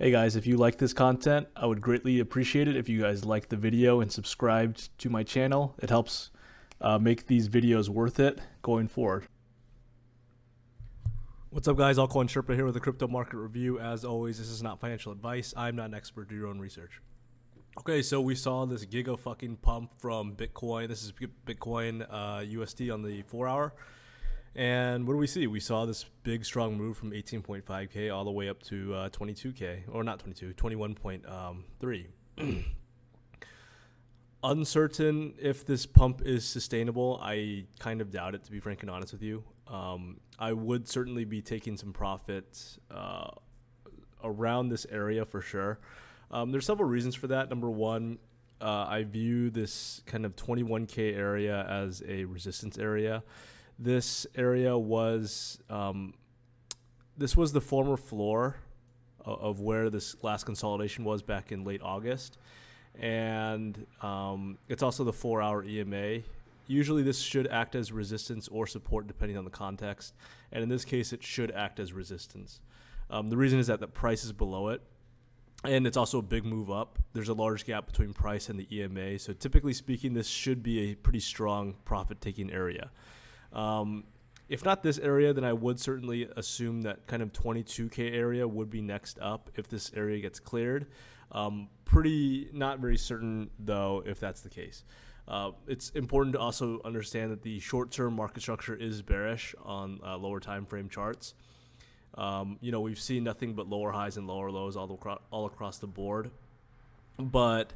Hey guys, if you like this content, I would greatly appreciate it if you guys like the video and subscribed to my channel. It helps make these videos worth it going forward. What's up, guys? Altcoin Sherpa here with a crypto market review. As always, this is not financial advice. I'm not an expert. Do your own research. Okay, so we saw this giga fucking pump from Bitcoin. This is Bitcoin USD on the 4-hour. And what do we see? We saw this big, strong move from 18.5K all the way up to 22K. Or not 22, 21.3. Uncertain if this pump is sustainable. I kind of doubt it, to be frank and honest with you. I would certainly be taking some profits around this area for sure. There's several reasons for that. Number one, I view this kind of 21K area as a resistance area. This area was, this was the former floor of where this last consolidation was back in late August. And it's also the 4-hour EMA. Usually this should act as resistance or support depending on the context. And in this case, it should act as resistance. The reason is that the price is below it. And it's also a big move up. There's a large gap between price and the EMA. So typically speaking, this should be a pretty strong profit-taking area. If not this area, then I would certainly assume that kind of 22K area would be next up if this area gets cleared. Pretty not very certain, though, if that's the case. It's important to also understand that the short-term market structure is bearish on lower time frame charts. We've seen nothing but lower highs and lower lows all across the board. But,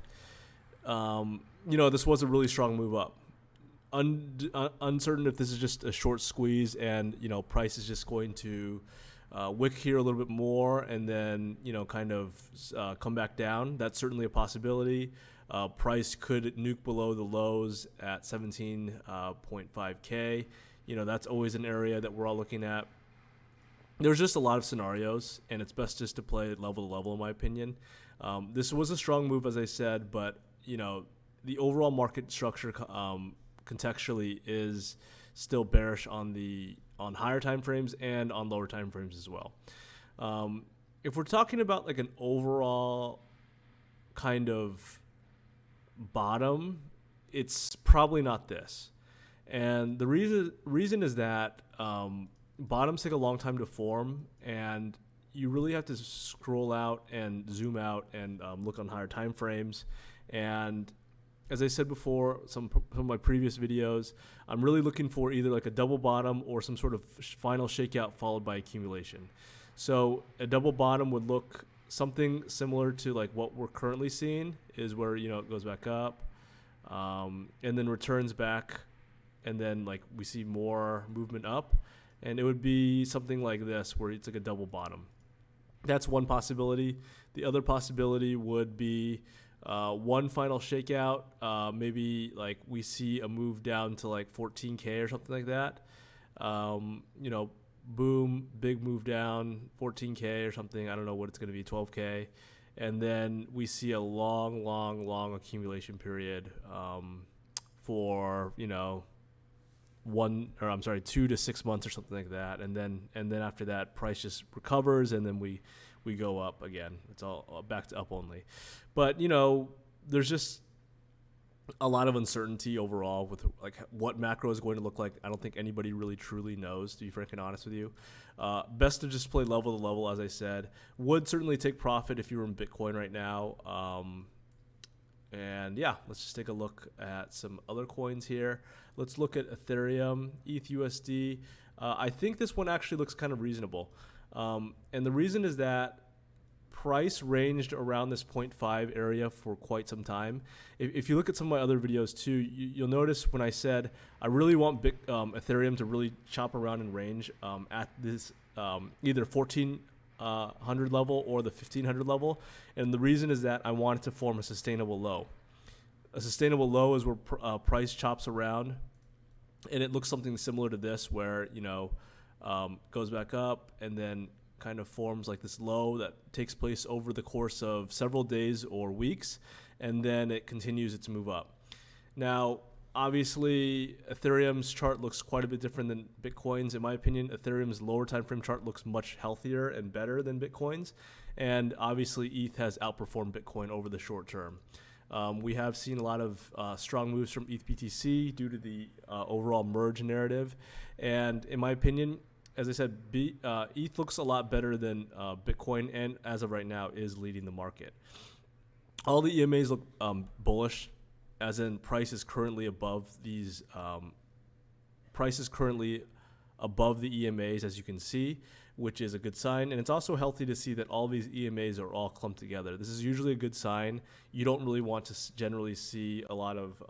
this was a really strong move up. Uncertain if this is just a short squeeze and, price is just going to wick here a little bit more and then, kind of come back down. That's certainly a possibility. Price could nuke below the lows at 17.5K. That's always an area that we're all looking at. There's just a lot of scenarios, and it's best just to play level to level, in my opinion. This was a strong move, as I said, but, the overall market structure contextually is still bearish on higher time frames and on lower time frames as well. If we're talking about like an overall kind of bottom, it's probably not this. And the reason is that bottoms take a long time to form, and you really have to scroll out and zoom out and look on higher time frames. And as I said before, some of my previous videos, I'm really looking for either like a double bottom or some sort of final shakeout followed by accumulation. So a double bottom would look something similar to like what we're currently seeing, is where, it goes back up and then returns back, and then like we see more movement up, and it would be something like this where it's like a double bottom. That's one possibility. The other possibility would be one final shakeout, maybe like we see a move down to like 14K or something like that. Boom, big move down, 14K or something. I don't know what it's going to be, 12K. And then we see a long accumulation period for, 2 to 6 months or something like that. And then after that, price just recovers, and then we go up again. It's all back to up only. But, there's just a lot of uncertainty overall with like what macro is going to look like. I don't think anybody really truly knows, to be frank and honest with you. Best to just play level to level, as I said. Would certainly take profit if you were in Bitcoin right now. And yeah, let's just take a look at some other coins here. Let's look at Ethereum, ETH USD. I think this one actually looks kind of reasonable. And the reason is that price ranged around this 0.5 area for quite some time. If you look at some of my other videos too, you'll notice when I said I really want Ethereum to really chop around in range at this either 1400 level or the 1500 level. And the reason is that I want it to form a sustainable low. A sustainable low is where price chops around, and it looks something similar to this where, goes back up and then kind of forms like this low that takes place over the course of several days or weeks, and then it continues its move up. Now, Obviously, Ethereum's chart looks quite a bit different than Bitcoin's. In my opinion, Ethereum's lower time frame chart looks much healthier and better than Bitcoin's. And obviously, ETH has outperformed Bitcoin over the short term. We have seen a lot of strong moves from ETH BTC due to the overall merge narrative. And in my opinion, as I said, ETH looks a lot better than Bitcoin, and as of right now is leading the market. All the EMAs look bullish, as in price is currently above these above the EMAs, as you can see, which is a good sign. And it's also healthy to see that all these EMAs are all clumped together. This is usually a good sign. You don't really want to generally see a lot of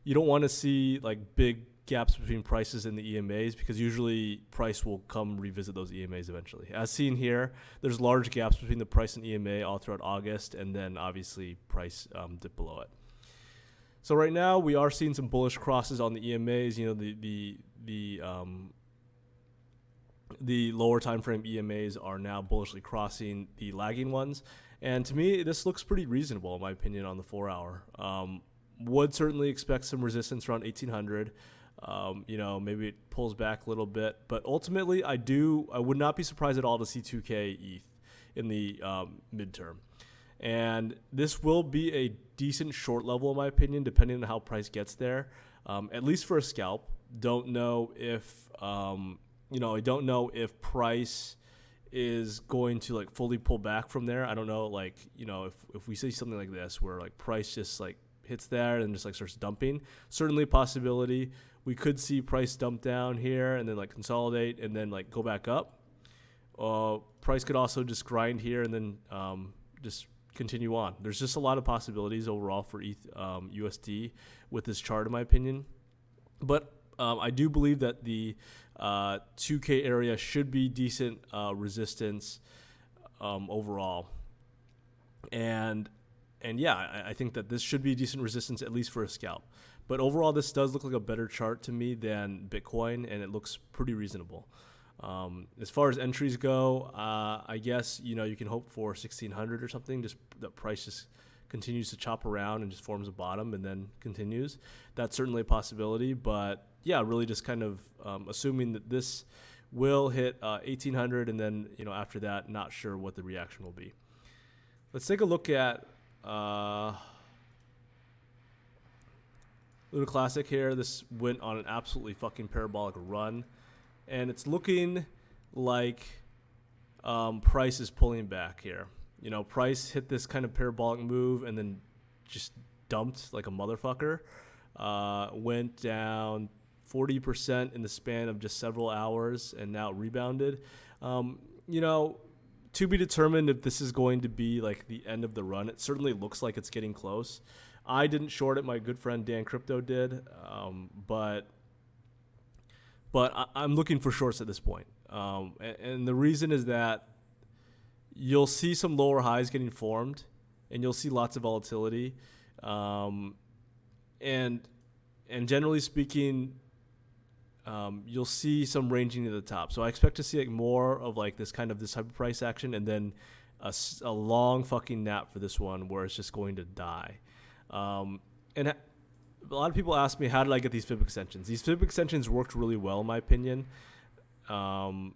you don't want to see like big gaps between prices and the EMAs, because usually price will come revisit those EMAs eventually. As seen here, there's large gaps between the price and EMA all throughout August, and then obviously price dipped below it. So right now we are seeing some bullish crosses on the EMAs. You know, the lower time frame EMAs are now bullishly crossing the lagging ones, and to me this looks pretty reasonable in my opinion on the 4 hour. Would certainly expect some resistance around 1800. You know, maybe it pulls back a little bit, but ultimately I would not be surprised at all to see 2K ETH in the midterm. And this will be a decent short level in my opinion, depending on how price gets there, at least for a scalp. Don't know if, I don't know if price is going to like fully pull back from there. I don't know, like, you know, if we see something like this where like price just like hits there and just like starts dumping, certainly a possibility. We could see price dump down here and then like consolidate and then like go back up. Price could also just grind here and then just continue on. There's just a lot of possibilities overall for ETH USD with this chart, in my opinion. But I do believe that the 2K area should be decent resistance overall. And yeah, I think that this should be decent resistance, at least for a scalp. But overall, this does look like a better chart to me than Bitcoin, and it looks pretty reasonable. As far as entries go, I guess, you know, you can hope for 1600 or something, just that price just continues to chop around and just forms a bottom and then continues. That's certainly a possibility, but yeah, really just kind of assuming that this will hit 1800, and then, you know, after that, not sure what the reaction will be. Let's take a look at Luna Classic here. This went on an absolutely fucking parabolic run, and it's looking like price is pulling back here. You know, price hit this kind of parabolic move and then just dumped like a motherfucker. Went down 40% in the span of just several hours and now rebounded. You know, to be determined if this is going to be like the end of the run. It certainly looks like it's getting close. I didn't short it. My good friend Dan Crypto did, but I'm looking for shorts at this point. And the reason is that you'll see some lower highs getting formed, and you'll see lots of volatility. And generally speaking, you'll see some ranging to the top. So I expect to see like more of like this type of price action, and then a long fucking nap for this one where it's just going to die. And a lot of people ask me, how did I get these fib extensions? These fib extensions worked really well, in my opinion. And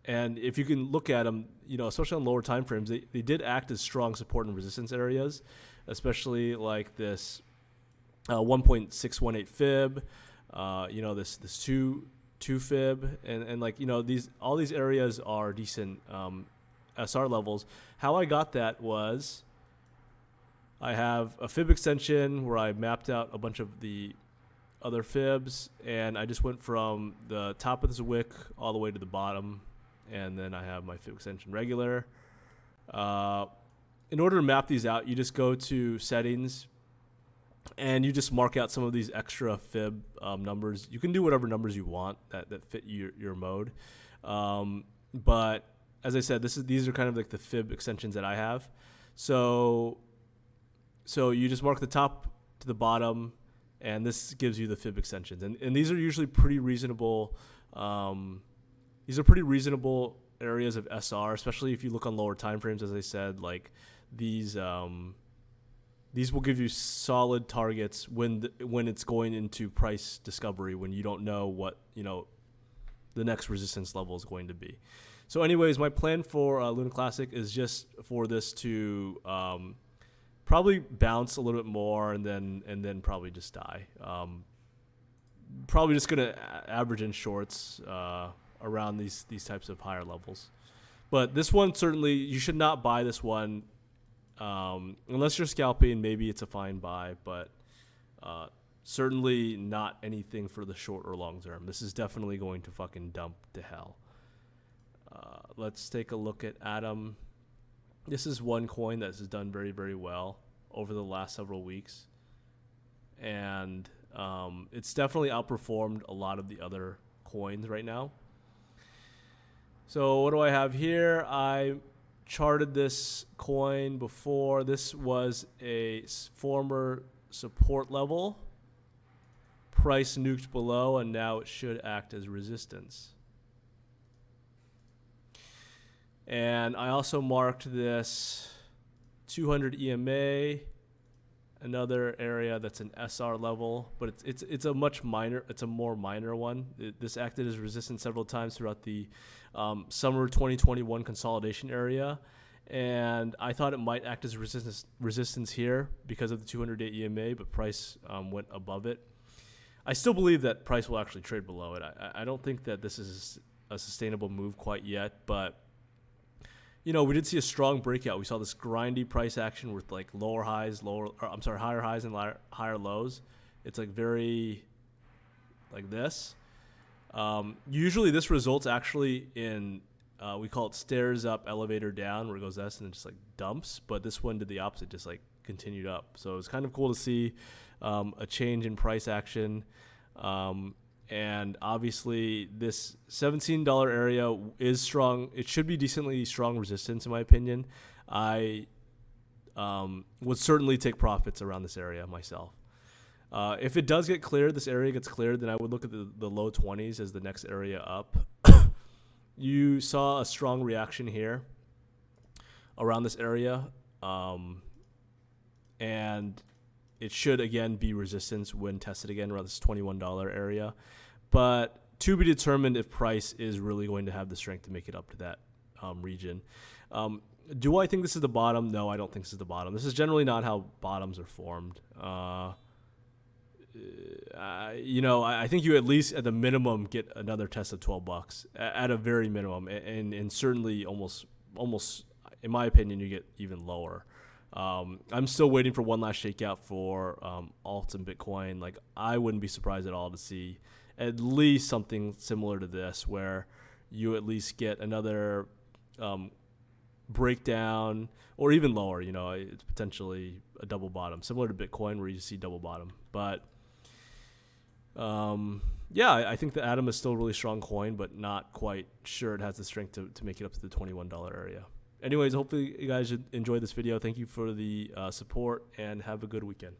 if you can look at them, you know, especially on lower time frames, they did act as strong support and resistance areas, especially like this 1.618 fib, you know, this 2 fib, and like, you know, all these areas are decent SR levels. How I got that was I have a fib extension where I mapped out a bunch of the other fibs, and I just went from the top of this wick all the way to the bottom, and then I have my fib extension regular. In order to map these out, you just go to settings and you just mark out some of these extra fib numbers. You can do whatever numbers you want that fit your mode. But as I said, these are kind of like the fib extensions that I have. So you just mark the top to the bottom, and this gives you the fib extensions. And these are usually pretty reasonable. These are pretty reasonable areas of SR, especially if you look on lower time frames. As I said, like these these will give you solid targets when it's going into price discovery, when you don't know what, the next resistance level is going to be. So anyways, my plan for Luna Classic is just for this to probably bounce a little bit more and then probably just die. Probably just gonna average in shorts around these types of higher levels. But this one, certainly you should not buy this one unless you're scalping. Maybe it's a fine buy, but certainly not anything for the short or long term. This is definitely going to fucking dump to hell. Let's take a look at Atom. This is one coin that has done very, very well over the last several weeks. And it's definitely outperformed a lot of the other coins right now. So what do I have here? I charted this coin before. This was a former support level. Price nuked below, and now it should act as resistance. And I also marked this 200 EMA, another area that's an SR level, but it's a more minor one. This acted as resistance several times throughout the summer 2021 consolidation area, and I thought it might act as resistance here because of the 200-day EMA, but price went above it. I still believe that price will actually trade below it. I don't think that this is a sustainable move quite yet, but we did see a strong breakout. We saw this grindy price action with like higher highs and higher lows. It's like very like this. Usually this results actually in, we call it stairs up, elevator down, where it goes this and it just like dumps. But this one did the opposite, just like continued up. So it was kind of cool to see a change in price action. And obviously this $17 area is strong. It should be decently strong resistance in my opinion. I would certainly take profits around this area myself. If it does get cleared, this area gets cleared, then I would look at the low 20s as the next area up. You saw a strong reaction here around this area. And it should, again, be resistance when tested again around this $21 area. But to be determined if price is really going to have the strength to make it up to that region. Do I think this is the bottom? No, I don't think this is the bottom. This is generally not how bottoms are formed. I think you at least, at the minimum, get another test of $12 at a very minimum. And certainly almost, in my opinion, you get even lower. I'm still waiting for one last shakeout for alts and Bitcoin. Like, I wouldn't be surprised at all to see at least something similar to this, where you at least get another breakdown, or even lower. It's potentially a double bottom, similar to Bitcoin, where you see double bottom. But I think the Atom is still a really strong coin, but not quite sure it has the strength to make it up to the $21 area. Anyways, hopefully you guys enjoyed this video. Thank you for the support, and have a good weekend.